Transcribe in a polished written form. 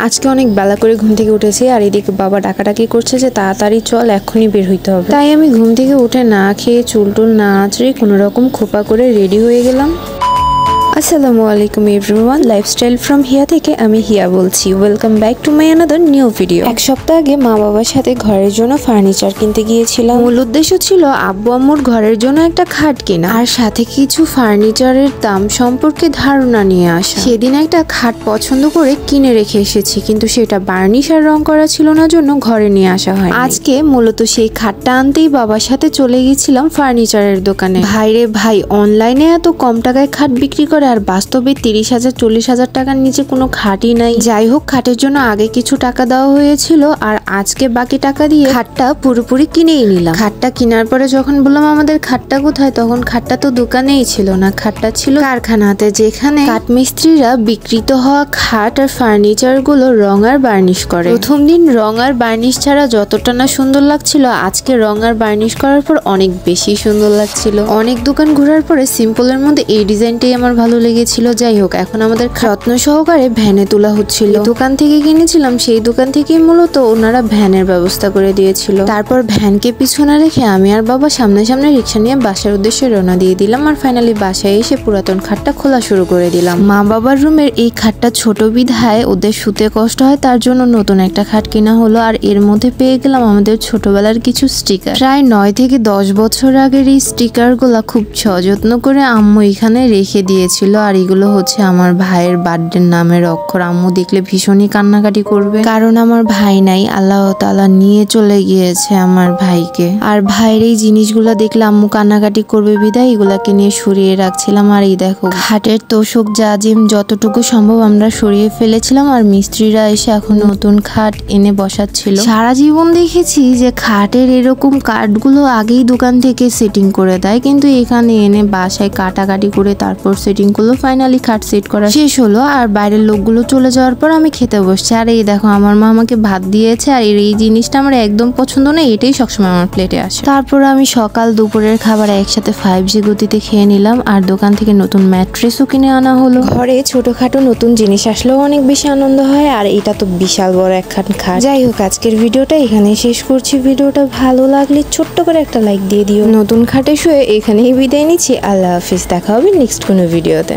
আজকে অনেক বেলা করে ঘুম থেকে উঠেছি আর এদিকে বাবা ডাকাডাকি করছে যে তাড়াতাড়ি চল, এখনই বের হইতে হবে। তাই আমি ঘুম থেকে উঠে না খেয়ে চুল টুল না আঁচড়ে কোনো রকম খোপা করে রেডি হয়ে গেলাম। আসসালামু আলাইকুম এভরিওয়ান, লাইফস্টাইল ফ্রম হিয়া থেকে আমি হিয়া বলছি। Welcome back to my another new video. এক সপ্তাহ আগে মা বাবার সাথে ঘরের জন্য ফার্নিচার কিনতে গিয়েছিলাম। মূল উদ্দেশ্য ছিল আব্বু আম্মুর ঘরের জন্য একটা খাট কেনা আর সাথে কিছু ফার্নিচারের দাম সম্পর্কে ধারণা নিয়ে আসা। সেদিন একটা খাট পছন্দ করে কিনে রেখে এসেছি, কিন্তু সেটা বার্নিশ আর রং করা ছিল না জন্য ঘরে নিয়ে আসা হয়। আজকে মূলত সেই খাটটা আনতেই বাবার সাথে চলে গেছিলাম ফার্নিচারের দোকানে। ভাইরে ভাই, অনলাইনে এত কম টাকায় খাট বিক্রি করে আর বাস্তবে 30,000 40,000 টাকার নিচে কোনো খাটই নাই। যাই হোক, খাটের জন্য আগে কিছু টাকা দেওয়া হয়েছিল আর আজকে বাকি টাকা দিয়ে খাটটা পুরোপুরি কিনেই নিলাম। খাটটা কেনার পরে যখন বললাম আমাদের খাটটা কোথায়, তখন খাটটা তো দোকানেই ছিল না, খাটটা ছিল কারখানাতে, যেখানে কাঠমিস্ত্রিরা বিকৃত হওয়া খাট আর ফার্নিচার গুলো রং আর বার্নিশ করে। প্রথম দিন রং আর বার্নিশ ছাড়া যতটা না সুন্দর লাগছিল, আজকে রং আর বার্নিশ করার পর অনেক বেশি সুন্দর লাগছিল। অনেক দোকান ঘোরার পরে সিম্পলের মধ্যে এই ডিজাইনটাই আমার ভালো লেগেছিল। যাই হোক, এখন আমাদের যত্ন সহকারে ভ্যানে তোলা হচ্ছিল। দোকান থেকে কিনেছিলাম, সেই দোকান থেকেই মূলত ওনারা ভ্যানের ব্যবস্থা করে দিয়েছিল। তারপর ভ্যানকে পিছনে রেখে আমি আর বাবা সামনে সামনে রিক্সা নিয়ে বাসার উদ্দেশ্যে রওনা দিয়ে দিলাম। আর ফাইনালি বাসায় এসে পুরাতন খাটটা খোলা শুরু করে দিলাম। মা বাবার রুমের এই খাটটা ছোট বিধায় ওদের শুতে কষ্ট হয়, তার জন্য নতুন একটা খাট কেনা হলো। আর এর মধ্যে পেয়ে গেলাম আমাদের ছোটবেলার কিছু স্টিকার। প্রায় 9 থেকে 10 বছর আগের এই স্টিকার গুলা খুব সযত্ন করে আম্মু এখানে রেখে দিয়েছিল। আর এগুলো হচ্ছে আমার ভাইয়ের বার্থডে নামের অক্ষর। আম্মু দেখলে ভীষণই কান্নাকাটি করবে, কারণ আমার ভাই নাই, আল্লাহ তাআলা নিয়ে চলে গিয়েছে আমার ভাইকে। আর ভাইয়ের এই জিনিসগুলো দেখলে আম্মু কান্নাকাটি করবে বিধায় এগুলাকে নিয়ে সরিয়ে রাখছিলাম। আর এই দেখো, খাটের তোষক জাজিম যতটুকু সম্ভব আমরা সরিয়ে ফেলেছিলাম। আর মিস্ত্রিরা এসে এখন নতুন খাট এনে বসাচ্ছিল। সারা জীবন দেখেছি যে খাটের এরকম কাঠগুলো আগেই দোকান থেকে সেটিং করে দেয়, কিন্তু এখানে এনে বাসায় কাটাকাটি করে তারপর সেটিং করলো। ফাইনালি খাট সেট করা শেষ হলো আর বাইরের লোকগুলো চলে যাওয়ার পর আমি খেতে বসছি। আর এই দেখো, আমার মা আমাকে ভাত দিয়েছে আর এই জিনিসটা আমার একদম পছন্দ না, এটাই সবসময় আমার প্লেটে আসে। তারপর আমি সকাল দুপুরের খাবার একসাথে 5G গতিতে খেয়ে নিলাম। আর দোকান থেকে নতুন ম্যাট্রেসও কিনে আনা হলো। ঘরে ছোটখাটো নতুন জিনিস আসলেও অনেক বেশি আনন্দ হয়, আর এটা তো বিশাল বড় একখান খাট। যাই হোক, আজকের ভিডিওটা এখানে শেষ করছি। ভিডিওটা ভালো লাগলে ছোট্ট করে একটা লাইক দিয়ে দিও। নতুন খাটে শুয়ে এখানেই বিদায় নিচ্ছি। আল্লাহ হাফিজ, দেখা হবে নেক্সট কোনো ভিডিওতে।